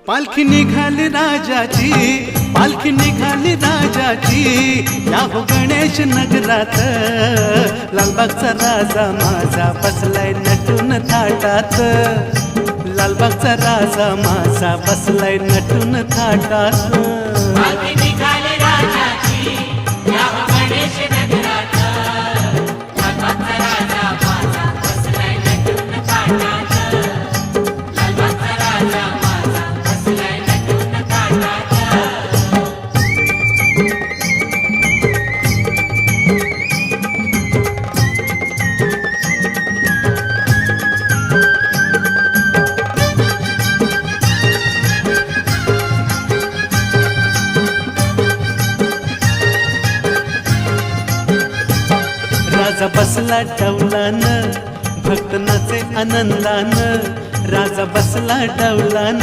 पालखी निघाली राजाची, पालखी निघाली राजाची, या हो गणेश नगरात। लालबागचा राजा माझा बसलाय नटून थाटात, लालबागचा राजा माझा बसलाय नटून थाटात। पालखी निघाली राजाची, या हो गणेश नगरात। लालबागचा राजा माझा बसलाय नटून थाटात, लालबागचा राजा माझा बसलाय नटून थाटात। राजा बसला डौलान, भक्त नाचे आनंदान, राजा बसला डौलान।